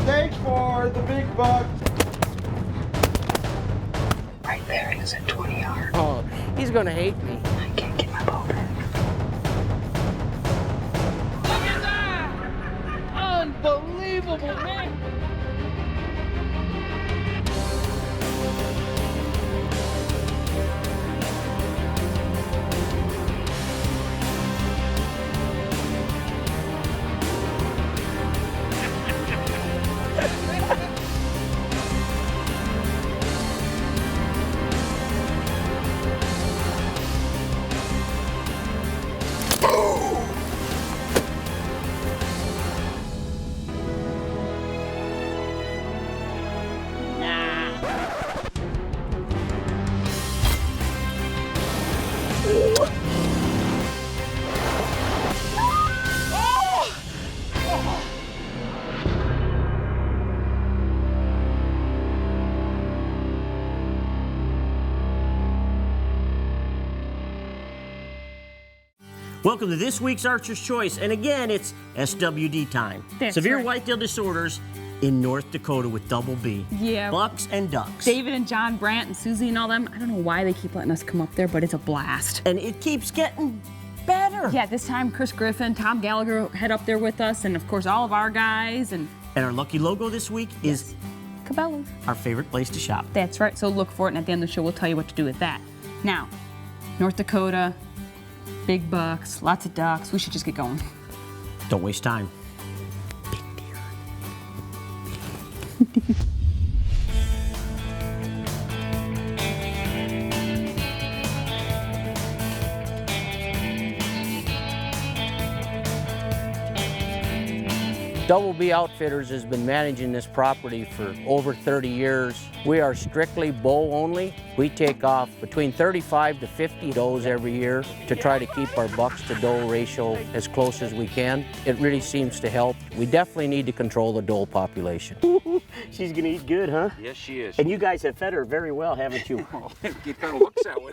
Thanks for the big buck. Right there, he was at 20 yards. Oh, he's gonna hate me. I can't get my bow back. Look at that! Unbelievable, man! Welcome to this week's Archer's Choice, and again, it's SWD time. That's Severe right. whitetail disorders in North Dakota with Double B. Yeah. Bucks and ducks. David and John Brandt and Susie and all them, I don't know why they keep letting us come up there, but it's a blast. And it keeps getting better. Yeah, this time Chris Griffin, Tom Gallagher head up there with us, and of course all of our guys. And our lucky logo this week is Cabela's. our favorite place to shop. That's right, so look for it, and at the end of the show we'll tell you what to do with that. Now, North Dakota, big bucks, lots of ducks. We should just get going. Don't waste time. Big deer. Double B Outfitters has been managing this property for over 30 years. We are strictly bow only. We take off between 35 to 50 does every year to try to keep our bucks to doe ratio as close as we can. It really seems to help. We definitely need to control the doe population. She's gonna eat good, huh? Yes, she is. And you guys have fed her very well, haven't you? It kind of looks that way.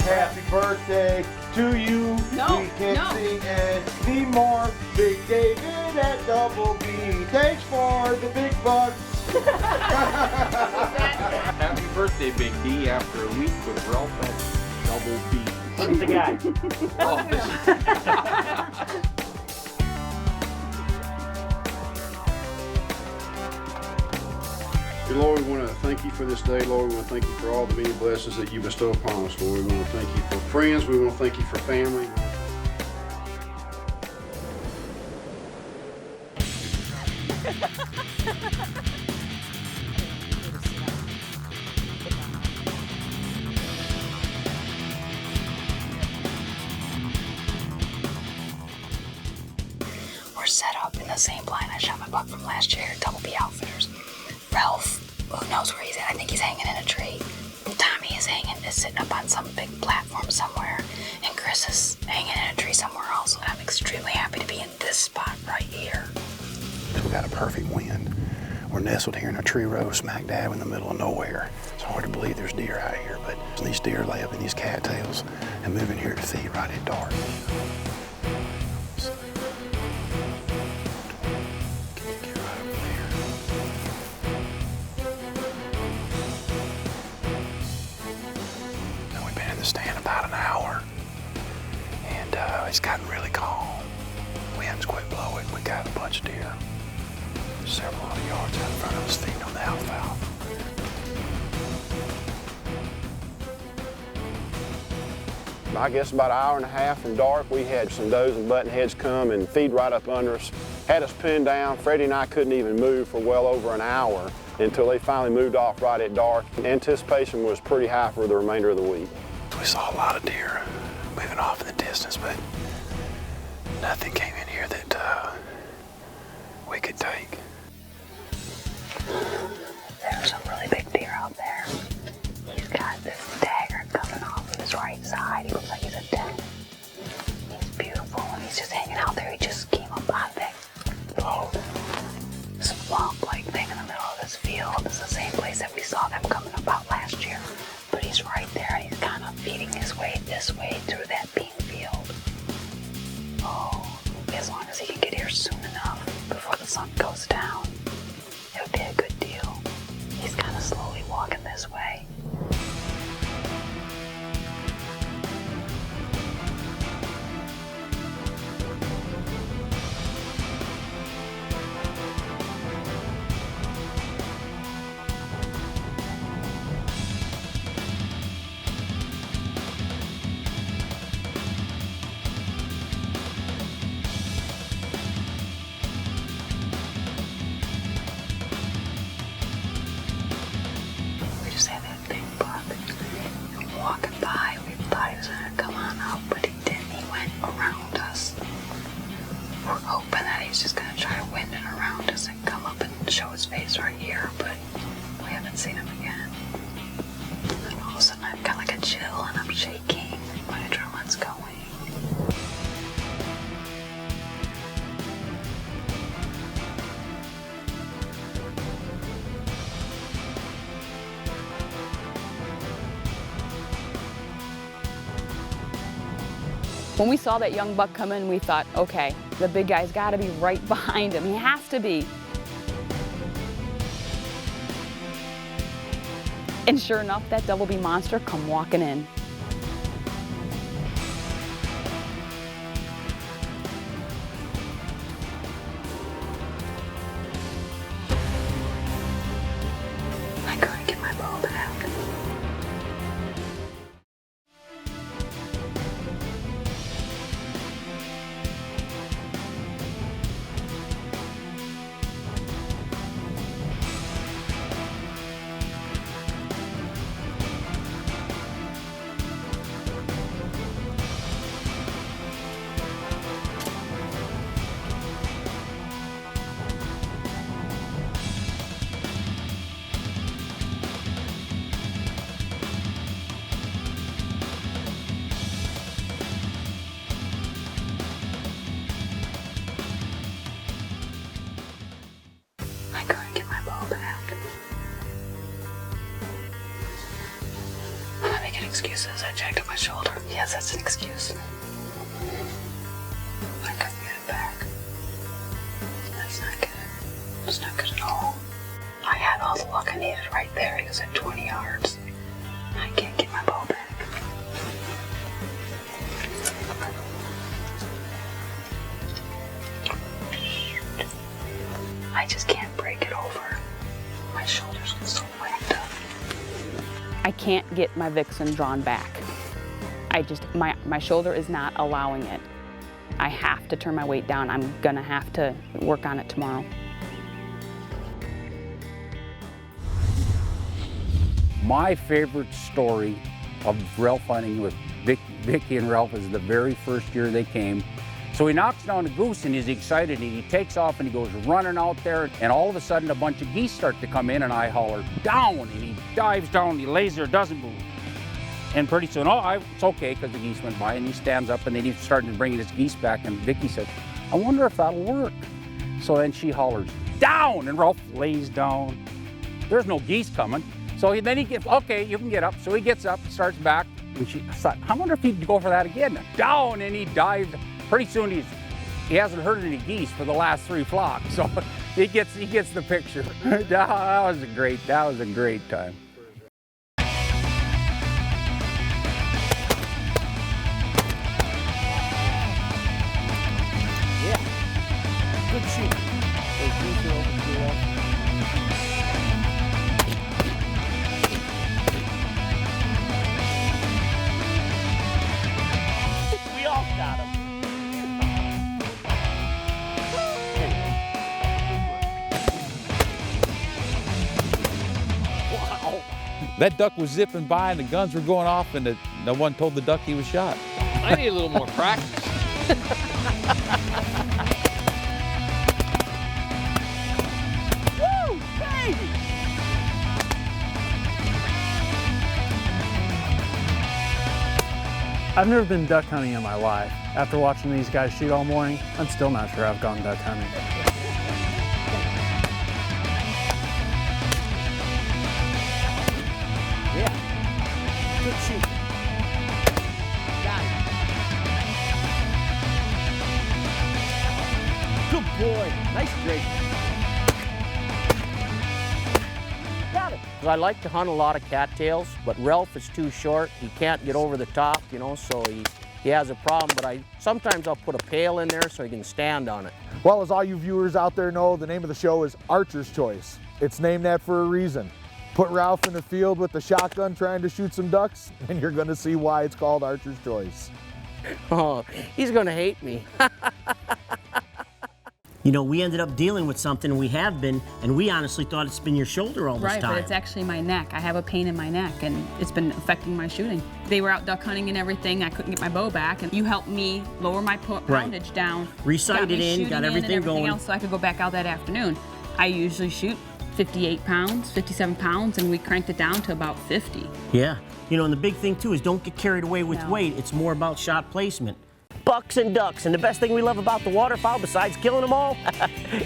Happy birthday to you. No, we can no. sing and be more. Big David at Double B. Thanks for the big bucks. Happy birthday, Big D, after a week with Ralph at Double B. Who's the guy? Oh, this Dear Lord, we want to thank you for this day, Lord. We want to thank you for all the many blessings that you bestow upon us, Lord. We want to thank you for friends. We want to thank you for family. We're set up in the same blind I shot my buck from last year, Double B Outfitters. Ralph, who knows where he's at? I think he's hanging in a tree. Tommy is sitting up on some big platform somewhere, and Chris is hanging in a tree somewhere else. I'm extremely happy to be in this spot right here. We got a perfect wind. We're nestled here in a tree row smack dab in the middle of nowhere. It's hard to believe there's deer out here, but these deer lay up in these cattails and move in here to feed right at dark. Stand about an hour, and it's gotten really calm. Wind's quit blowing. We got a bunch of deer several hundred yards out in front of us feeding on the alfalfa. I guess about an hour and a half from dark, we had some does and buttonheads come and feed right up under us. Had us pinned down. Freddie and I couldn't even move for well over an hour until they finally moved off right at dark. Anticipation was pretty high for the remainder of the week. We saw a lot of deer moving off in the distance, but nothing came in here that we could take. There's a really big deer out there. He's got this dagger coming off of his right side. He looks like he's a 10. He's beautiful, and he's just hanging out there. He just came up out of that swamp-like thing in the middle of this field. It's the same place that we saw them coming up out last year. But he's right there, and he's kind of feeding his way this way through that bean field. Oh, it show his face right here, but we haven't seen him again. And all of a sudden I've got like a chill and I'm shaking. My adrenaline's going. When we saw that young buck come in, we thought, okay, the big guy's got to be right behind him. He has to be. And sure enough, that Double B monster come walking in. I couldn't get my bow back. I couldn't get my bow back. I'm making excuses. I jacked up my shoulder. Yes, that's an excuse. I couldn't get it back. That's not good. It's not good at all. I had all the luck I needed right there. He was at 20 yards. I can't get my bow back. I just can't break it over. My shoulders get so whacked up. I can't get my vixen drawn back. My shoulder is not allowing it. I have to turn my weight down. I'm gonna have to work on it tomorrow. My favorite story of Ralph hunting with Vicki and Ralph is the very first year they came. So he knocks down a goose and he's excited and he takes off and he goes running out there, and all of a sudden a bunch of geese start to come in and I holler, down, and he dives down, he lays there, doesn't move. And pretty soon, it's okay, because the geese went by, and he stands up and then he's starting to bring his geese back, and Vicki said, I wonder if that'll work. So then she hollers, down, and Ralph lays down. There's no geese coming. So then he gets, okay, you can get up. So he gets up, starts back, and she thought, I wonder if he'd go for that again. Down, and he dives. Pretty soon he hasn't heard any geese for the last 3 flocks, so he gets the picture. That was a great time. Yeah, good shoot. We all got him. That duck was zipping by and the guns were going off, and no one told the duck he was shot. I need a little more practice. Woo, baby! I've never been duck hunting in my life. After watching these guys shoot all morning, I'm still not sure I've gone duck hunting. Yeah, good shoot. Got it. Good boy, nice break. Got it. I like to hunt a lot of cattails, but Ralph is too short. He can't get over the top, you know, so he has a problem, but sometimes I'll put a pail in there so he can stand on it. Well, as all you viewers out there know, the name of the show is Archer's Choice. It's named that for a reason. Put Ralph in the field with the shotgun trying to shoot some ducks, and you're gonna see why it's called Archer's Choice. Oh, he's gonna hate me. You know, we ended up dealing with something, we have been, and we honestly thought it's been your shoulder all this Right, time. but it's actually my neck. I have a pain in my neck, and it's been affecting my shooting. They were out duck hunting and everything. I couldn't get my bow back, and you helped me lower my poundage down. Resighted got me in, shooting got everything and everything going. else, so I could go back out that afternoon. I usually shoot 58 pounds, 57 pounds, and we cranked it down to about 50. Yeah. You know, and the big thing too is don't get carried away with weight. It's more about shot placement. Bucks and ducks, and the best thing we love about the waterfowl, besides killing them all,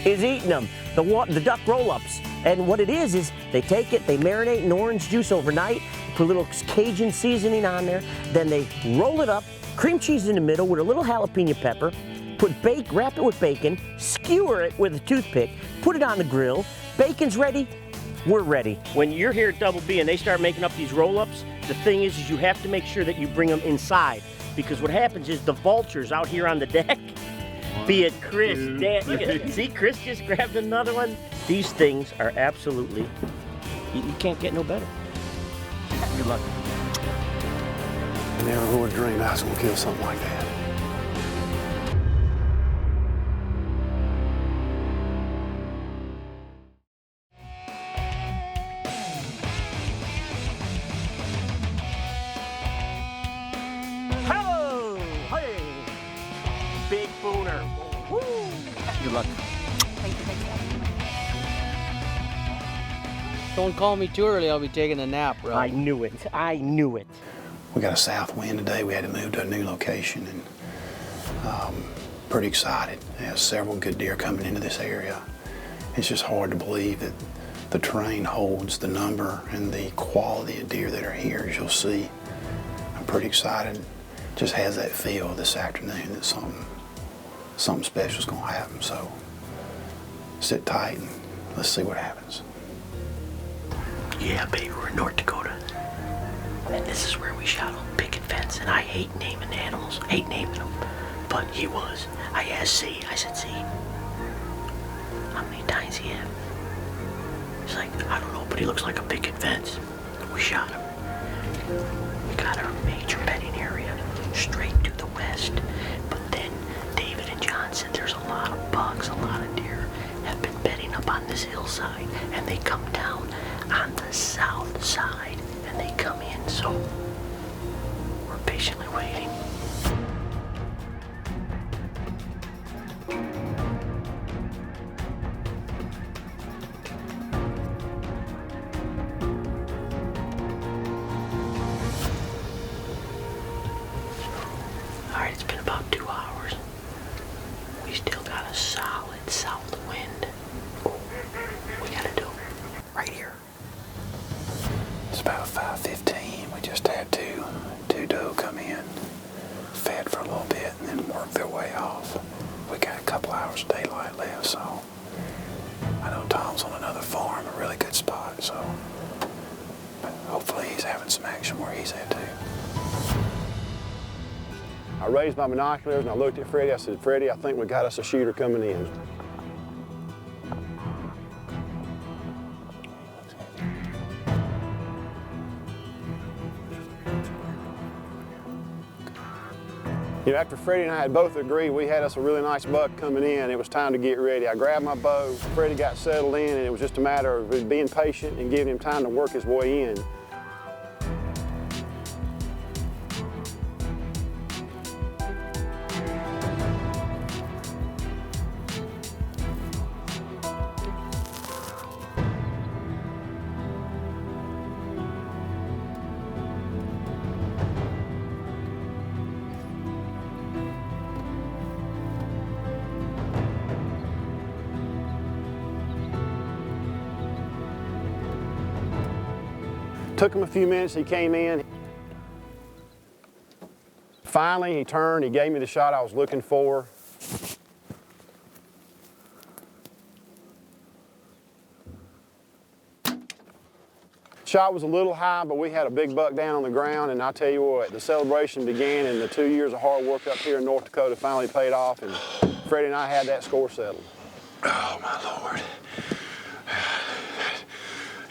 is eating them. The duck roll-ups. And what it is they take it, they marinate in orange juice overnight, put a little Cajun seasoning on there, then they roll it up, cream cheese in the middle with a little jalapeno pepper, wrap it with bacon, skewer it with a toothpick, put it on the grill. Bacon's ready, we're ready. When you're here at Double B and they start making up these roll-ups, the thing is you have to make sure that you bring them inside. Because what happens is the vultures out here on the deck, be it Chris, Dan, look at, see Chris just grabbed another one. These things are absolutely, you can't get no better. Good luck. I never would have dreamed I was gonna kill something like that. Big booner. Woo. Good luck. Thank you. Don't call me too early, I'll be taking a nap, bro. I knew it. We got a south wind today. We had to move to a new location, and pretty excited. There's several good deer coming into this area. It's just hard to believe that the terrain holds the number and the quality of deer that are here, as you'll see. I'm pretty excited. Just has that feel this afternoon that something special is going to happen. So sit tight and let's see what happens. Yeah, baby, we're in North Dakota. And this is where we shot on picket fence. And I hate naming animals, hate naming them. But he was. I asked C, I said, C, how many tines he have? He's like, I don't know, but he looks like a picket fence. We shot him. We got our major bedding area straight to the west. But then David and John said there's a lot of bucks, a lot of deer have been bedding up on this hillside, and they come down on the south side and they come in, so we're patiently waiting. Alright, it's been about 2 hours. We still got a solid south wind. We gotta do right here. It's about 5:15. We just had two doe come in, fed for a little bit, and then work their way off. We got a couple hours of daylight left, so I know Tom's on another farm, a really good spot, so hopefully he's having some action where he's at too. I raised my binoculars and I looked at Freddie. I said, Freddie, I think we got us a shooter coming in. You know, after Freddie and I had both agreed we had us a really nice buck coming in, it was time to get ready. I grabbed my bow, Freddie got settled in, and it was just a matter of being patient and giving him time to work his way in. Took him a few minutes, he came in. Finally, he turned, he gave me the shot I was looking for. Shot was a little high, but we had a big buck down on the ground, and I'll tell you what, the celebration began, and the 2 years of hard work up here in North Dakota finally paid off, and Freddie and I had that score settled. Oh, my Lord.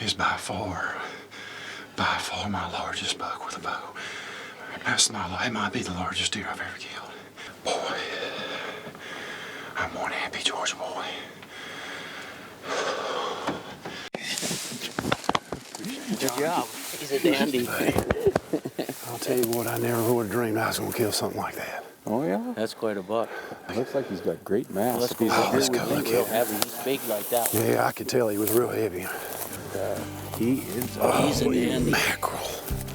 It's by far my largest buck with a bow. It might be the largest deer I've ever killed. Boy, I'm one happy Georgia boy. Good job. He's a dandy. I'll tell you what, I never would have dreamed I was gonna kill something like that. Oh, yeah? That's quite a buck. Looks like he's got great mass. Let's If he's go. let's Real heavy. He's big like that. Yeah, I could tell he was real heavy. He is He's a dandy. Mackerel.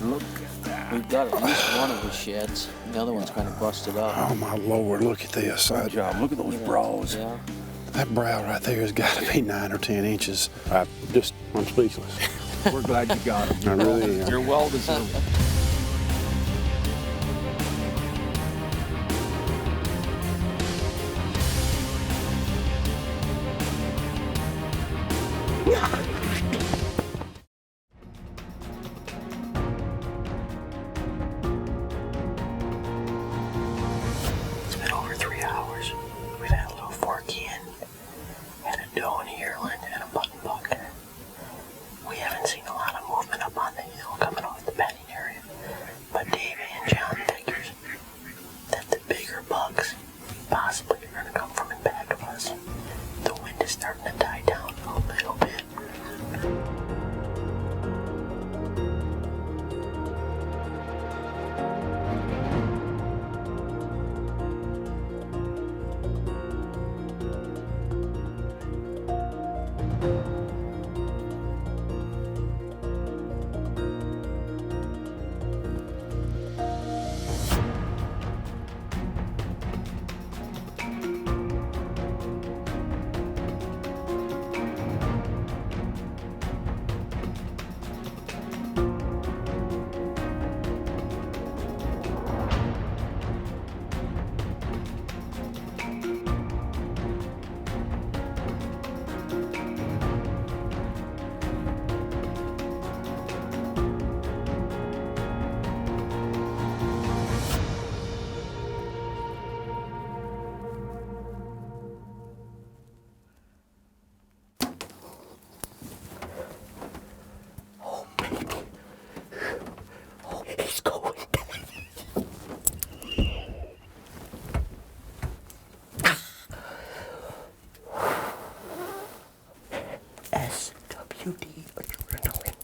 Look at that. We've got at least one of his sheds. The other one's kind of busted up. Oh my Lord, look at this. Good job. Look at those brows. Yeah. That brow right there has got to be 9 or 10 inches. I'm speechless. We're glad you got him. I really am. You're well deserved. It's been over 3 hours. We've had a little forky in, and a doe and a yearling, and a button buck. We haven't seen a lot of movement up on the hill coming off the bedding area, but Davey and John figures that the bigger bucks possibly are going to come from in back of us. The wind is starting to die down a little bit. S12 adrenaline.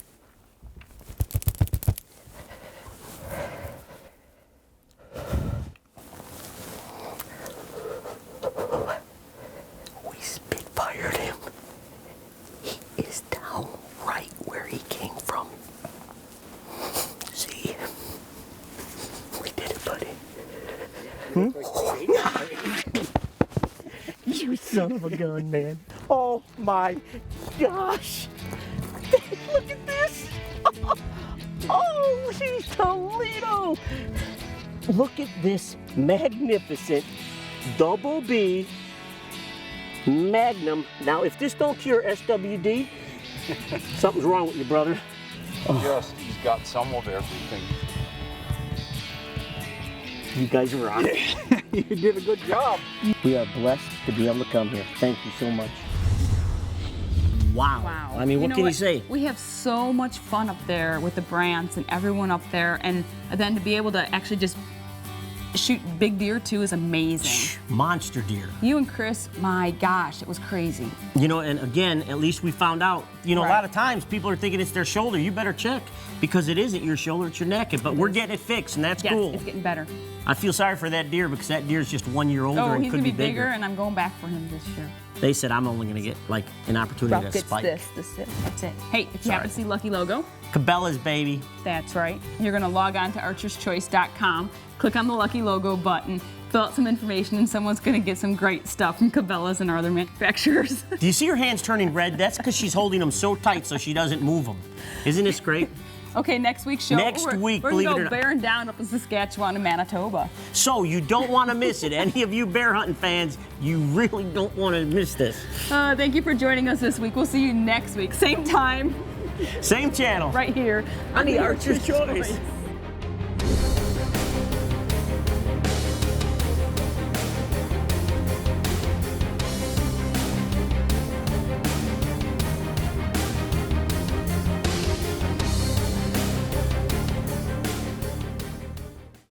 We spitfired him. He is down right where he came from. See? We did it, buddy. You son of a gun, man. Oh my gosh. Look at this. Oh, he's Toledo. Look at this magnificent Double B Magnum. Now, if this don't cure SWD, something's wrong with you, brother. Just, he's got some of everything. You guys are on. You did a good job. We are blessed to be able to come here. Thank you so much. Wow. Wow. I mean, what can you say? We have so much fun up there with the Brants and everyone up there, and then to be able to actually just shoot big deer too is amazing. Monster deer. You and Chris, my gosh, it was crazy. You know, and again, at least we found out, you know, Right. a lot of times people are thinking it's their shoulder. You better check because it isn't your shoulder, it's your neck. But we're getting it fixed, and that's Yes, cool. it's getting better. I feel sorry for that deer because that deer's just 1 year older Oh, and he's could gonna be be bigger, and I'm going back for him this year. They said I'm only gonna get like an opportunity Ralph to gets spike. this, that's it. Hey, if you happen to see Lucky Logo, Cabela's, baby. that's right. You're gonna log on to archerschoice.com, click on the Lucky Logo button, fill out some information, and someone's gonna get some great stuff from Cabela's and our other manufacturers. Do you see her hands turning red? That's because she's holding them so tight so she doesn't move them. Isn't this great? Okay, next week's show. Next week, we're believe gonna it or go not. bearing down up in Saskatchewan and Manitoba. So you don't want to miss it. Any of you bear hunting fans, you really don't want to miss this. Thank you for joining us this week. We'll see you next week, same time, Same channel. right here on the Archer's Choice.